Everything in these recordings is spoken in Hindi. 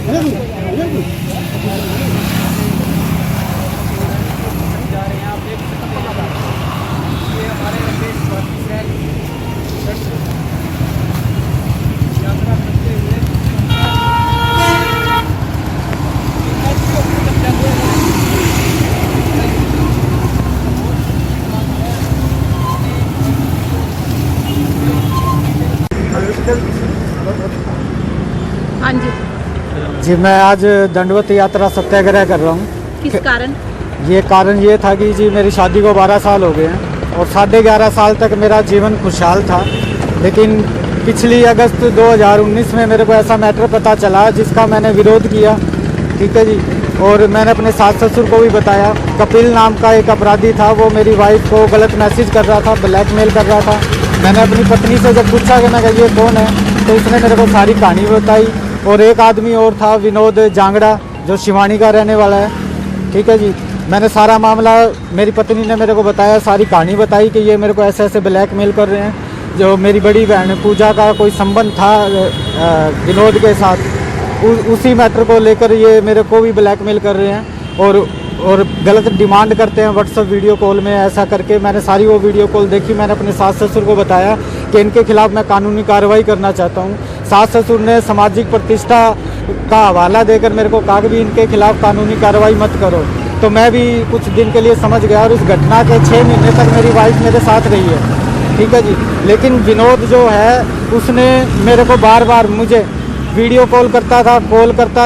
हाँ जी जी, मैं आज दंडवत यात्रा सत्याग्रह कर रहा हूँ। किस कारण? ये कारण ये था कि जी मेरी शादी को 12 साल हो गए हैं और 11.5 साल तक मेरा जीवन खुशहाल था, लेकिन पिछली अगस्त 2019 में मेरे को ऐसा मैटर पता चला जिसका मैंने विरोध किया। ठीक है जी, और मैंने अपने सास ससुर को भी बताया। कपिल नाम का एक अपराधी था, वो मेरी वाइफ को गलत मैसेज कर रहा था, ब्लैकमेल कर रहा था। मैंने अपनी पत्नी से जब पूछा कि मैं ये कौन है, तो उसने मेरे को सारी कहानी बताई। और एक आदमी और था, विनोद जांगड़ा, जो शिवानी का रहने वाला है। ठीक है जी, मैंने सारा मामला, मेरी पत्नी ने मेरे को बताया, सारी कहानी बताई कि ये मेरे को ऐसे ऐसे ब्लैकमेल कर रहे हैं। जो मेरी बड़ी बहन पूजा का कोई संबंध था विनोद के साथ, उसी मैटर को लेकर ये मेरे को भी ब्लैकमेल कर रहे हैं और गलत डिमांड करते हैं व्हाट्सएप वीडियो कॉल में। ऐसा करके मैंने सारी वो वीडियो कॉल देखी। मैंने अपने सास ससुर को बताया कि इनके खिलाफ मैं कानूनी कार्रवाई करना चाहता हूँ। सास ससुर ने सामाजिक प्रतिष्ठा का हवाला देकर मेरे को कहा कि भी इनके खिलाफ कानूनी कार्रवाई मत करो। तो मैं भी कुछ दिन के लिए समझ गया और उस घटना के 6 महीने तक मेरी वाइफ मेरे साथ रही है। ठीक है जी, लेकिन विनोद जो है उसने मेरे को बार बार मुझे वीडियो कॉल करता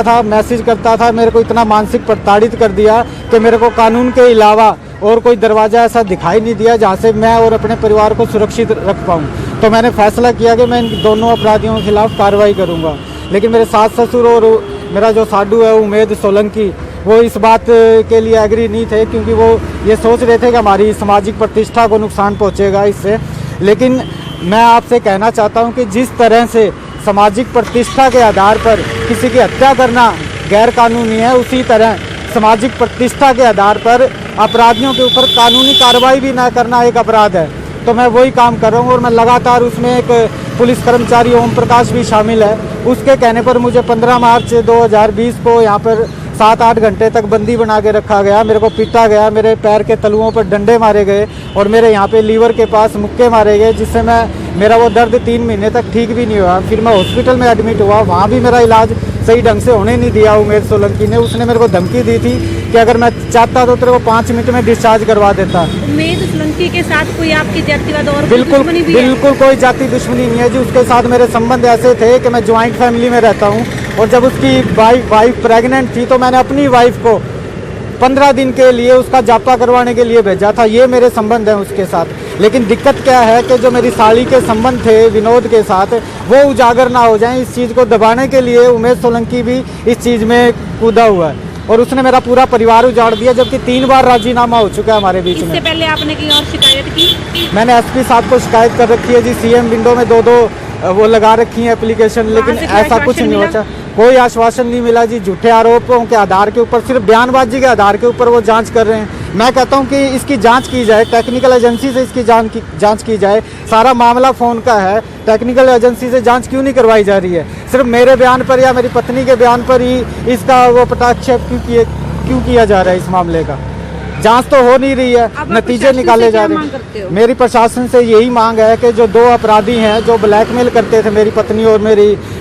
था, मैसेज करता था। मेरे को इतना मानसिक प्रताड़ित कर दिया कि मेरे को कानून के अलावा और कोई दरवाज़ा ऐसा दिखाई नहीं दिया जहाँ से मैं और अपने परिवार को सुरक्षित रख पाऊँ। तो मैंने फैसला किया कि मैं इन दोनों अपराधियों के खिलाफ कार्रवाई करूँगा। लेकिन मेरे सास ससुर और मेरा जो साडू है उमेद सोलंकी, वो इस बात के लिए एग्री नहीं थे, क्योंकि वो ये सोच रहे थे कि हमारी सामाजिक प्रतिष्ठा को नुकसान पहुँचेगा इससे। लेकिन मैं आपसे कहना चाहता हूँ कि जिस तरह से सामाजिक प्रतिष्ठा के आधार पर किसी की हत्या करना गैर कानूनी है, उसी तरह सामाजिक प्रतिष्ठा के आधार पर अपराधियों के ऊपर कानूनी कार्रवाई भी न करना एक अपराध है। तो मैं वही काम कर रहा हूँ और मैं लगातार उसमें एक पुलिस कर्मचारी ओम प्रकाश भी शामिल है। उसके कहने पर मुझे 15 मार्च 2020 को यहाँ पर 7-8 घंटे तक बंदी बना के रखा गया। मेरे को पीटा गया, मेरे पैर के तलुओं पर डंडे मारे गए और मेरे यहाँ पे लीवर के पास मुक्के मारे गए, जिससे मेरा वो दर्द 3 महीने तक ठीक भी नहीं हुआ। फिर मैं हॉस्पिटल में एडमिट हुआ, वहाँ भी मेरा इलाज सही ढंग से होने नहीं दिया उमेद सोलंकी ने। उसने मेरे को धमकी दी थी कि अगर मैं चाहता तो तेरे को 5 मिनट में डिस्चार्ज करवा देता। उमेद सोलंकी के साथ कोई आपकी जातिवाद और बिल्कुल कोई जाति दुश्मनी नहीं है जी। उसके साथ मेरे संबंध ऐसे थे कि मैं ज्वाइंट फैमिली में रहता हूँ, और जब उसकी वाइफ प्रेग्नेंट थी तो मैंने अपनी वाइफ को 15 दिन के लिए उसका जापा करवाने के लिए भेजा था। ये मेरे संबंध हैं उसके साथ। लेकिन दिक्कत क्या है कि जो मेरी साली के संबंध थे विनोद के साथ, वो उजागर ना हो जाएं, इस चीज़ को दबाने के लिए उमेद सोलंकी भी इस चीज़ में कूदा हुआ है और उसने मेरा पूरा परिवार उजाड़ दिया, जबकि 3 बार राजीनामा हो चुका है हमारे बीच में। इससे पहले आपने कहीं और शिकायत की? मैंने एसपी साहब को शिकायत कर रखी है जी। सीएम विंडो में 2 वो लगा रखी है एप्लीकेशन, लेकिन ऐसा कुछ नहीं होता। कोई आश्वासन नहीं मिला जी। झूठे आरोपों के आधार के ऊपर, सिर्फ बयानबाजी के आधार के ऊपर वो जांच कर रहे हैं। मैं कहता हूं कि इसकी जांच की जाए, टेक्निकल एजेंसी से इसकी जांच की जाए। सारा मामला फ़ोन का है, टेक्निकल एजेंसी से जांच क्यों नहीं करवाई जा रही है? सिर्फ मेरे बयान पर या मेरी पत्नी के बयान पर ही इसका वो पटाक्षेप क्यों किया जा रहा है? इस मामले का जांच तो हो नहीं रही है, नतीजे निकाले जा रहे हैं। मेरी प्रशासन से यही मांग है कि जो 2 अपराधी हैं जो ब्लैकमेल करते थे मेरी पत्नी और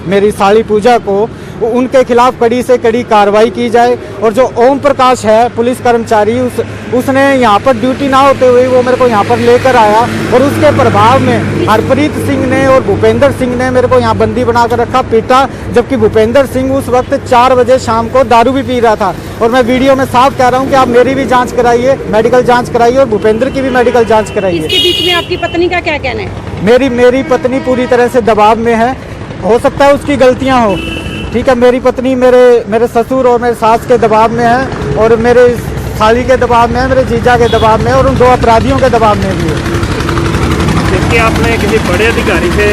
मेरी साली पूजा को, उनके खिलाफ कड़ी से कड़ी कार्रवाई की जाए। और जो ओम प्रकाश है पुलिस कर्मचारी, उसने यहाँ पर ड्यूटी ना होते हुए वो मेरे को यहाँ पर लेकर आया और उसके प्रभाव में हरप्रीत सिंह ने और भूपेंद्र सिंह ने मेरे को यहाँ बंदी बनाकर रखा, पीटा। जबकि भूपेंद्र सिंह उस वक्त 4 बजे शाम को दारू भी पी रहा था। और मैं वीडियो में साफ कह रहा हूँ कि आप मेरी भी जांच कराइए, मेडिकल जांच कराइए और भूपेंद्र की भी मेडिकल जांच कराइए। इसके बीच में आपकी पत्नी का क्या कहना है? मेरी पत्नी पूरी तरह से दबाव में है। हो सकता है उसकी गलतियां हो, ठीक है। मेरी पत्नी मेरे ससुर और मेरे सास के दबाव में है और मेरे साली के दबाव में है, मेरे जीजा के दबाव में है और उन 2 अपराधियों के दबाव में भी है। इसकी आपने किसी बड़े अधिकारी से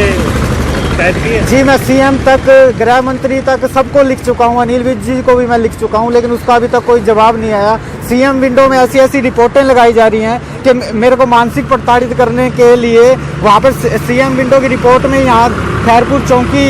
शिकायत की है? जी, मैं सीएम तक, गृह मंत्री तक सबको लिख चुका हूँ, अनिल विज जी को भी मैं लिख चुका हूँ, लेकिन उसका अभी तक कोई जवाब नहीं आया। सीएम विंडो में ऐसी रिपोर्टें लगाई जा रही हैं कि मेरे को मानसिक प्रताड़ित करने के लिए वहाँ पर सीएम विंडो की रिपोर्ट में यहाँ खैरपुर चौकी